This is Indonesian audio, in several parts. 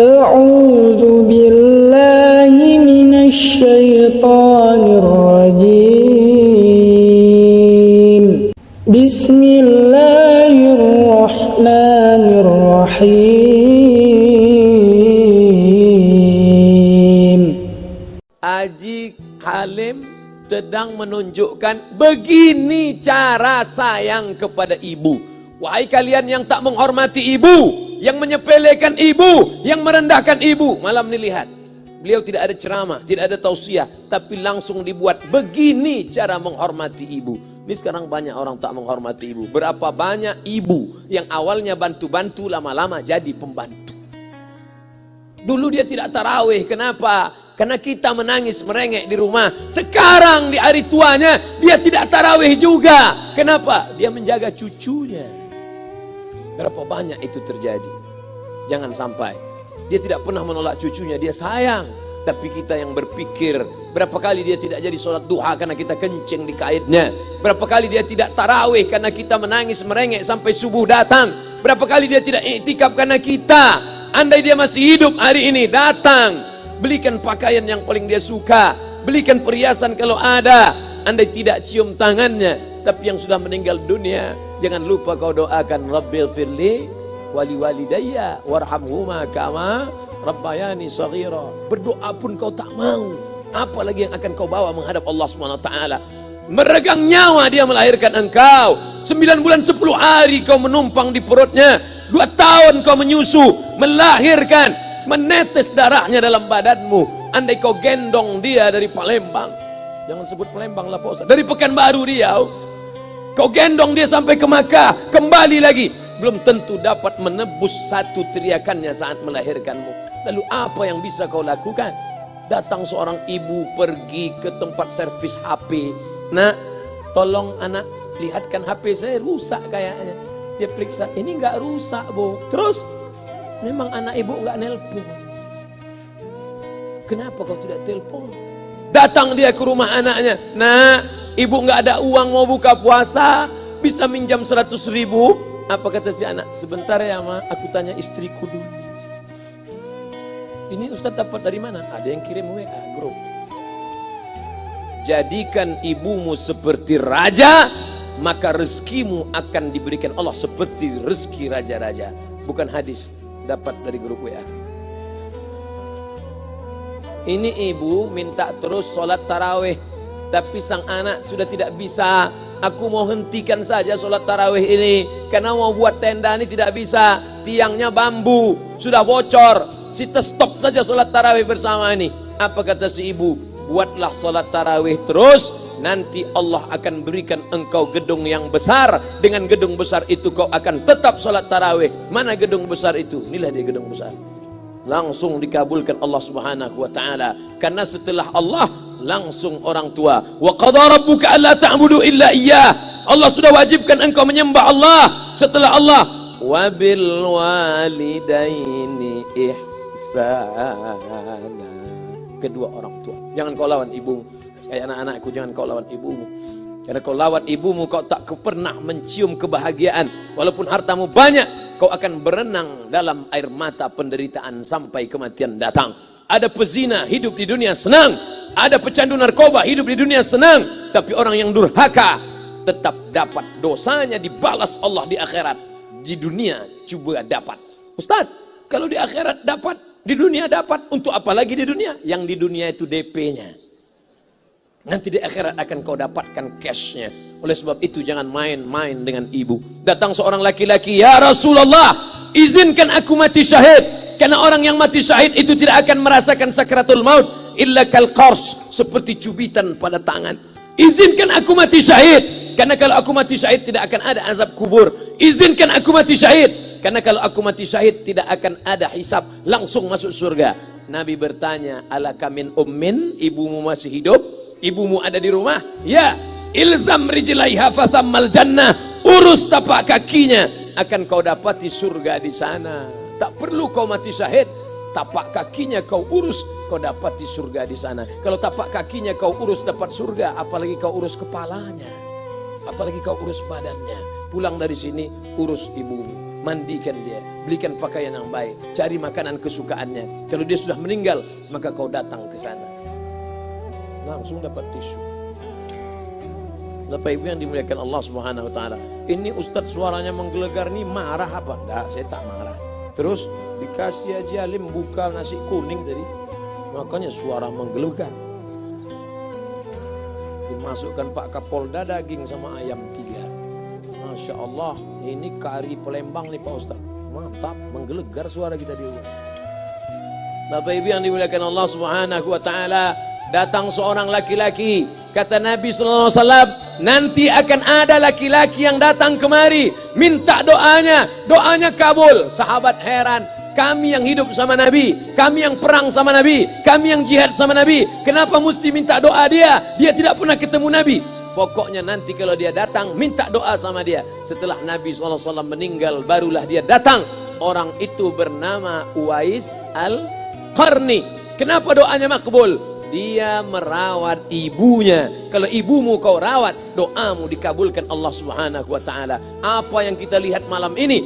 A'udzu billahi minasy syaithanir rajim. Bismillahirrahmanirrahim. Haji Halim sedang menunjukkan begini cara sayang kepada ibu. Wahai kalian yang tak menghormati ibu, yang menyepelekan ibu, yang merendahkan ibu. Malam ini lihat, beliau tidak ada ceramah, tidak ada tausiah, tapi langsung dibuat begini cara menghormati ibu. Ini sekarang banyak orang tak menghormati ibu. Berapa banyak ibu yang awalnya bantu-bantu, lama-lama jadi pembantu. Dulu dia tidak tarawih, kenapa? Karena kita menangis merengek di rumah. Sekarang di hari tuanya dia tidak tarawih juga. Kenapa? Dia menjaga cucunya. Berapa banyak itu terjadi. Jangan sampai. Dia tidak pernah menolak cucunya, dia sayang. Tapi kita yang berpikir, berapa kali dia tidak jadi sholat duha karena kita kencing di kaitnya. Berapa kali dia tidak tarawih karena kita menangis merengek sampai subuh datang. Berapa kali dia tidak iktikaf karena kita. Andai dia masih hidup hari ini, datang, belikan pakaian yang paling dia suka, belikan perhiasan kalau ada. Andai tidak cium tangannya, tapi yang sudah meninggal dunia, jangan lupa kau doakan, Rabbil firli wali walidayya warhamhuma kama rabbayani shaghira. Berdoa pun kau tak mau, apalagi yang akan kau bawa menghadap Allah SWT. Meregang nyawa dia melahirkan engkau. 9 bulan 10 hari kau menumpang di perutnya. 2 tahun kau menyusu, melahirkan, menetes darahnya dalam badanmu. Andai kau gendong dia dari Palembang, jangan sebut Palembang lah Pak Ustaz, dari Pekanbaru Riau, kau gendong dia sampai ke Makkah, kembali lagi, belum tentu dapat menebus satu teriakannya saat melahirkanmu. Lalu apa yang bisa kau lakukan? Datang seorang ibu pergi ke tempat servis HP. Nak, tolong anak lihatkan HP saya rusak kayaknya. Dia periksa, ini nggak rusak bu. Terus memang anak ibu nggak nelpon. Kenapa kau tidak telepon? Datang dia ke rumah anaknya. Nah, ibu nggak ada uang mau buka puasa, bisa minjam 100.000. Apa kata si anak? Sebentar ya ma, aku tanya istriku dulu. Ini Ustaz dapat dari mana? Ada yang kirim WA grup. Jadikan ibumu seperti raja, maka rezekimu akan diberikan Allah seperti rezeki raja-raja. Bukan hadis, dapat dari grup WA. Ini ibu minta terus sholat tarawih, tapi sang anak sudah tidak bisa. Aku mau hentikan saja sholat tarawih ini, karena mau buat tenda ini tidak bisa. Tiangnya bambu, sudah bocor. Kita stop saja sholat tarawih bersama ini. Apa kata si ibu? Buatlah sholat tarawih terus, nanti Allah akan berikan engkau gedung yang besar. Dengan gedung besar itu kau akan tetap sholat tarawih. Mana gedung besar itu? Inilah dia gedung besar. Langsung dikabulkan Allah Subhanahu wa taala. Karena setelah Allah langsung orang tua. Wa qadara rabbuka alla ta'budu illa iyyah. Allah sudah wajibkan engkau menyembah Allah. Setelah Allah, wa bil walidaini ihsana. Kedua orang tua. Jangan kau lawan ibumu. Kayak anak-anakku, jangan kau lawan ibumu. Karena kau lawan ibumu, kau tak pernah mencium kebahagiaan. Walaupun hartamu banyak, kau akan berenang dalam air mata penderitaan sampai kematian datang. Ada pezina hidup di dunia senang, ada pecandu narkoba hidup di dunia senang, tapi orang yang durhaka tetap dapat dosanya dibalas Allah di akhirat. Di dunia coba dapat. Ustaz, kalau di akhirat dapat, di dunia dapat, untuk apa lagi di dunia? Yang di dunia itu DP-nya. Nanti di akhirat akan kau dapatkan cash-nya. Oleh sebab itu jangan main-main dengan ibu. Datang seorang laki-laki, ya Rasulullah, izinkan aku mati syahid. Karena orang yang mati syahid itu tidak akan merasakan sakratul maut illa kal qars, seperti cubitan pada tangan. Izinkan aku mati syahid, karena kalau aku mati syahid tidak akan ada azab kubur. Izinkan aku mati syahid, karena kalau aku mati syahid tidak akan ada hisab, langsung masuk surga. Nabi bertanya, alaka min ummin, ibumu masih hidup? Ibumu ada di rumah? Ya. Ilzam rijlaiha fathammal jannah, urus tapak kakinya, akan kau dapati surga di sana. Tak perlu kau mati syahid, tapak kakinya kau urus, kau dapati surga di sana. Kalau tapak kakinya kau urus dapat surga, apalagi kau urus kepalanya, apalagi kau urus badannya. Pulang dari sini urus ibumu. mandikan dia, belikan pakaian yang baik, cari makanan kesukaannya. Kalau dia sudah meninggal, maka kau datang ke sana, langsung dapat tisu. Bapak Ibu yang dimuliakan Allah Subhanahu wa taala. Ini Ustadz suaranya menggelegar nih, marah apa? Enggak, saya tak marah. Terus dikasih Haji Alim buka nasi kuning tadi, makanya suara menggelegar. Dimasukkan Pak Kapolda daging sama ayam 3. Masya Allah, ini kari Palembang nih Pak Ustadz. Mantap, menggelegar suara kita di rumah. Bapak Ibu yang dimuliakan Allah Subhanahu wa taala, datang seorang laki-laki, kata Nabi sallallahu alaihi wasallam, nanti akan ada laki-laki yang datang kemari minta doanya, doanya kabul. Sahabat heran, kami yang hidup sama Nabi, kami yang perang sama Nabi, kami yang jihad sama Nabi, kenapa mesti minta doa dia? Dia tidak pernah ketemu Nabi. Pokoknya nanti kalau dia datang, minta doa sama dia. Setelah Nabi SAW meninggal, barulah dia datang. Orang itu bernama Uwais Al-Qarni. Kenapa doanya makbul? Dia merawat ibunya. Kalau ibumu kau rawat, doamu dikabulkan Allah Subhanahu wa taala. Apa yang kita lihat malam ini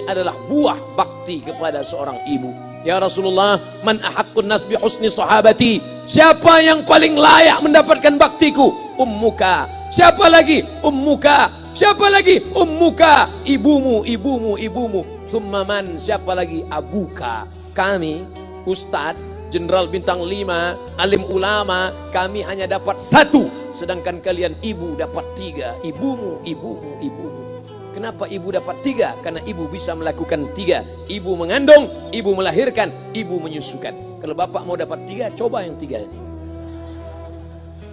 adalah buah bakti kepada seorang ibu. Ya Rasulullah, man ahaqqun nas bi husni sahabati? Siapa yang paling layak mendapatkan baktiku? Ummuka. Siapa lagi? Ummuka. Siapa lagi? Ummuka. Ibumu, ibumu, ibumu. Summa man? Siapa lagi? Abuka. Kami, Ustadz, Jenderal Bintang 5, alim ulama, kami hanya dapat 1, sedangkan kalian ibu dapat 3. Ibumu, ibumu, ibumu. Kenapa ibu dapat 3? Karena ibu bisa melakukan 3. Ibu mengandung, ibu melahirkan, ibu menyusukan. Kalau bapak mau dapat 3, coba yang 3.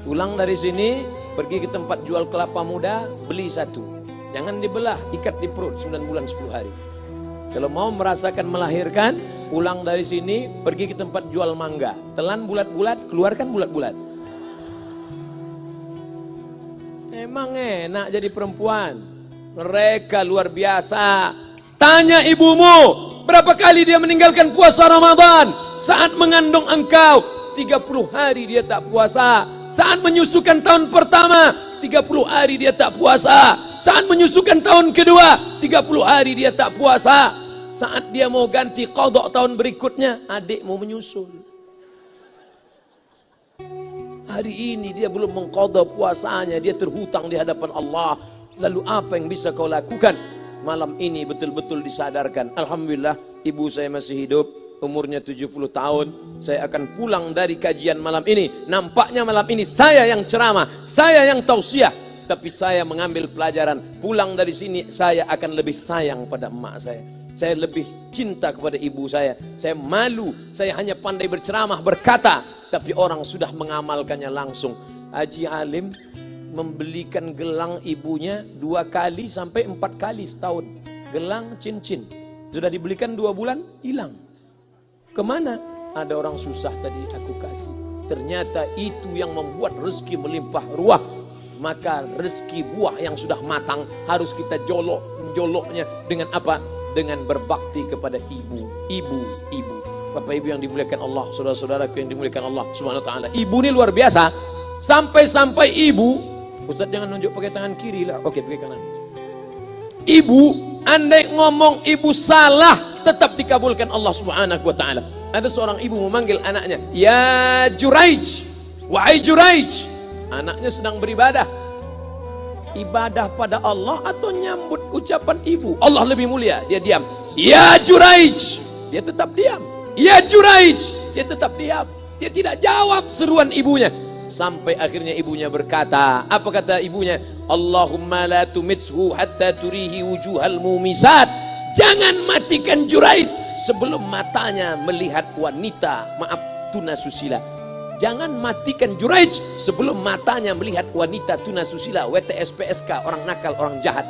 Pulang dari sini, pergi ke tempat jual kelapa muda, beli 1. Jangan dibelah, ikat di perut 9 bulan 10 hari. Kalau mau merasakan melahirkan, pulang dari sini, pergi ke tempat jual mangga. Telan bulat-bulat, keluarkan bulat-bulat. Emang enak jadi perempuan. Mereka luar biasa. Tanya ibumu, berapa kali dia meninggalkan puasa Ramadan? Saat mengandung engkau, 30 hari dia tak puasa. Saat menyusukan tahun pertama, 30 hari dia tak puasa. Saat menyusukan tahun kedua, 30 hari dia tak puasa. Saat dia mau ganti qadha tahun berikutnya, adik mau menyusul. Hari ini dia belum mengqadha puasanya, dia terhutang di hadapan Allah. Lalu apa yang bisa kau lakukan? Malam ini betul-betul disadarkan. Alhamdulillah, ibu saya masih hidup, umurnya 70 tahun. Saya akan pulang dari kajian malam ini. Nampaknya malam ini saya yang ceramah, saya yang tausiah. Tapi saya mengambil pelajaran. Pulang dari sini, saya akan lebih sayang pada emak saya. Saya lebih cinta kepada ibu saya. Saya malu, saya hanya pandai berceramah, berkata, tapi orang sudah mengamalkannya langsung. Haji Alim membelikan gelang ibunya 2 kali sampai 4 kali setahun. Gelang cincin. Sudah dibelikan 2 bulan, hilang. Kemana? Ada orang susah tadi aku kasih. Ternyata itu yang membuat rezeki melimpah ruah. Maka rezeki buah yang sudah matang harus kita joloknya dengan apa? Dengan berbakti kepada ibu. Bapak Ibu yang dimuliakan Allah, saudara-saudaraku yang dimuliakan Allah Subhanahu wa taala. Ibu ini luar biasa. Sampai-sampai ibu, Ustaz jangan nunjuk pakai tangan kiri lah. Oke, pakai kanan. Ibu, andai ngomong ibu salah, tetap dikabulkan Allah Subhanahu wa taala. Ada seorang ibu memanggil anaknya, "Ya Juraij, wahai Juraij." Anaknya sedang beribadah. Ibadah pada Allah atau nyambut ucapan ibu? Allah lebih mulia, dia diam. "Ya Juraij." Dia tetap diam. "Ya Juraij." Dia tetap diam. Dia tidak jawab seruan ibunya. Sampai akhirnya ibunya berkata, apa kata ibunya? "Allahumma la tumitshu hatta turihi wujuhal mumisat." Jangan matikan Juraij sebelum matanya melihat wanita, maaf, tunasusila. Jangan matikan Juraij sebelum matanya melihat wanita tunasusila, WTS PSK, orang nakal, orang jahat.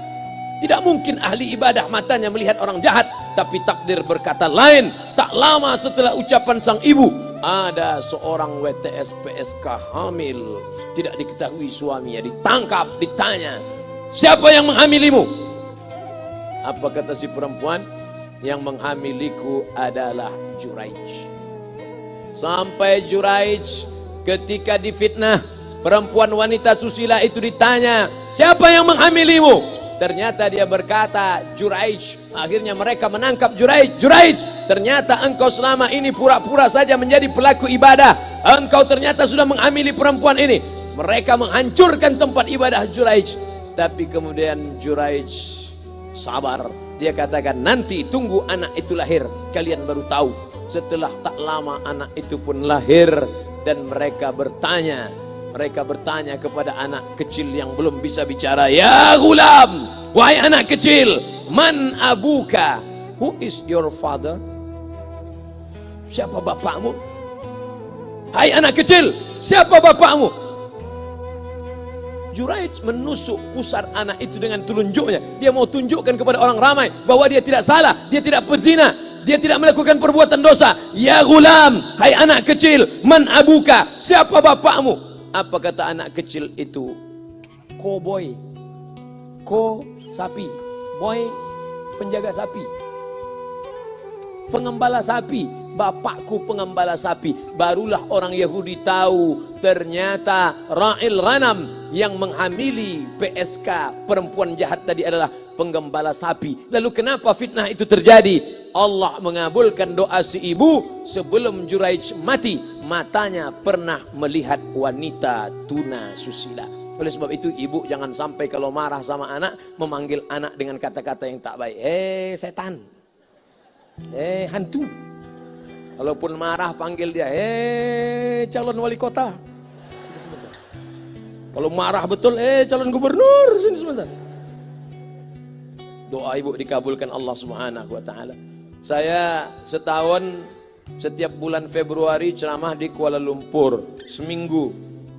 Tidak mungkin ahli ibadah matanya melihat orang jahat. Tapi takdir berkata lain. Tak lama setelah ucapan sang ibu, ada seorang WTS PSK hamil, tidak diketahui suaminya, ditangkap, ditanya, "Siapa yang menghamilimu?" Apa kata si perempuan? "Yang menghamiliku adalah Juraij." Sampai Juraij ketika difitnah, perempuan wanita susila itu ditanya, "Siapa yang menghamilimu?" Ternyata dia berkata, Juraij. Akhirnya mereka menangkap Juraij. Juraij, ternyata engkau selama ini pura-pura saja menjadi pelaku ibadah. Engkau ternyata sudah mengamili perempuan ini. Mereka menghancurkan tempat ibadah Juraij. Tapi kemudian Juraij sabar. Dia katakan, nanti tunggu anak itu lahir, kalian baru tahu. Setelah tak lama anak itu pun lahir. Dan mereka bertanya kepada anak kecil yang belum bisa bicara, ya gulam, wahai anak kecil, man abuka, who is your father? Siapa bapakmu? Hai anak kecil, siapa bapakmu? Juraij menusuk pusar anak itu dengan telunjuknya. Dia mau tunjukkan kepada orang ramai bahwa dia tidak salah, dia tidak pezina, dia tidak melakukan perbuatan dosa. Ya gulam, hai anak kecil, man abuka, siapa bapakmu? Apa kata anak kecil itu? Cowboy. Ko sapi, boy penjaga sapi, pengembala sapi. Bapakku pengembala sapi. Barulah orang Yahudi tahu ternyata ra'il ghanam yang menghamili PSK perempuan jahat tadi adalah penggembala sapi. Lalu kenapa fitnah itu terjadi? Allah mengabulkan doa si ibu sebelum Juraij mati. Matanya pernah melihat wanita tuna susila. Oleh sebab itu ibu jangan sampai kalau marah sama anak memanggil anak dengan kata-kata yang tak baik. Setan, hantu. Kalaupun marah panggil dia, calon wali kota. Sini sebentar. Kalau marah betul, calon gubernur. Sini sebentar. Doa ibu dikabulkan Allah Subhanahu wa taala. Saya setahun setiap bulan Februari ceramah di Kuala Lumpur seminggu.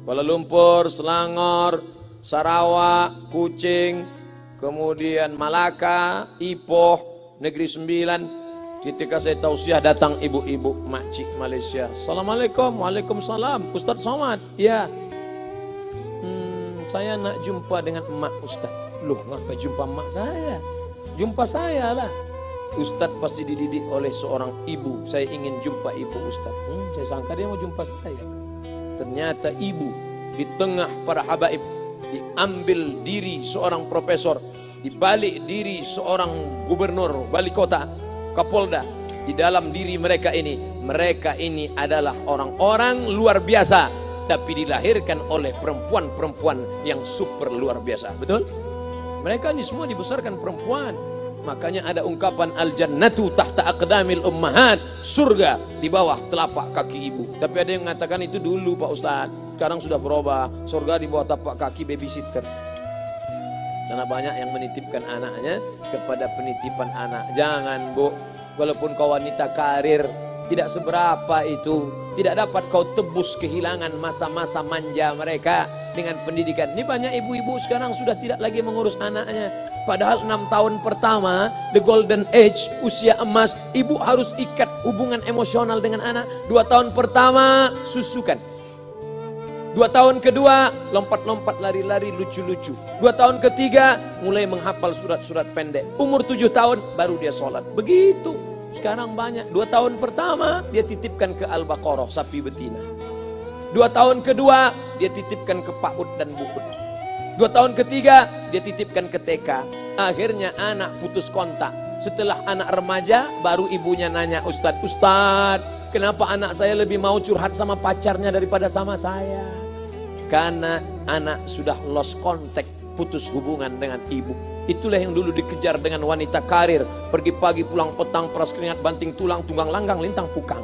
Kuala Lumpur, Selangor, Sarawak, Kuching, kemudian Malaka, Ipoh, Negeri Sembilan. Ketika saya tausiah datang ibu-ibu makcik Malaysia. Assalamualaikum. Waalaikumsalam. Ustaz Somad. Ya. Saya nak jumpa dengan emak Ustaz. Loh, ngapa jumpa emak saya? Jumpa saya lah. Ustaz pasti dididik oleh seorang ibu. Saya ingin jumpa ibu Ustaz. Saya sangka dia mau jumpa saya. Ternyata ibu di tengah para habaib, diambil diri seorang profesor, dibalik diri seorang gubernur, wali kota, Kapolda. Di dalam diri mereka ini adalah orang-orang luar biasa, tapi dilahirkan oleh perempuan-perempuan yang super luar biasa. Betul? Mereka ini semua dibesarkan perempuan. Makanya ada ungkapan al-jannatu tahta aqdamil ummahat, surga di bawah telapak kaki ibu. Tapi ada yang mengatakan itu dulu Pak Ustaz, sekarang sudah berubah, surga di bawah tapak kaki babysitter. Karena banyak yang menitipkan anaknya kepada penitipan anak. Jangan bu, walaupun kau wanita karir, tidak seberapa itu. Tidak dapat kau tebus kehilangan masa-masa manja mereka dengan pendidikan. Ini banyak ibu-ibu sekarang sudah tidak lagi mengurus anaknya. Padahal 6 tahun pertama, the golden age, usia emas, ibu harus ikat hubungan emosional dengan anak. 2 tahun pertama, susukan. 2 tahun kedua, lompat-lompat, lari-lari, lucu-lucu. 2 tahun ketiga, mulai menghafal surat-surat pendek. Umur 7 tahun, baru dia sholat. Begitu. Sekarang banyak. 2 tahun pertama, dia titipkan ke Al-Baqarah, sapi betina. 2 tahun kedua, dia titipkan ke PAUD dan BUUD. 2 tahun ketiga, dia titipkan ke TK. Akhirnya anak putus kontak. Setelah anak remaja, baru ibunya nanya, Ustadz, kenapa anak saya lebih mau curhat sama pacarnya daripada sama saya? Karena anak sudah lost contact, putus hubungan dengan ibu. Itulah yang dulu dikejar dengan wanita karir. Pergi pagi, pulang petang, peras keringat, banting tulang, tunggang langgang, lintang pukang.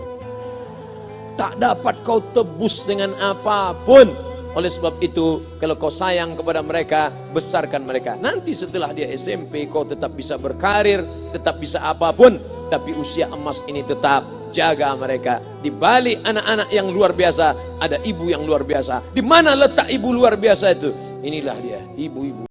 Tak dapat kau tebus dengan apapun. Oleh sebab itu, kalau kau sayang kepada mereka, besarkan mereka. Nanti setelah dia SMP, kau tetap bisa berkarir, tetap bisa apapun. Tapi usia emas ini tetap jaga mereka. Di balik anak-anak yang luar biasa, ada ibu yang luar biasa. Di mana letak ibu luar biasa itu? Inilah dia, ibu-ibu.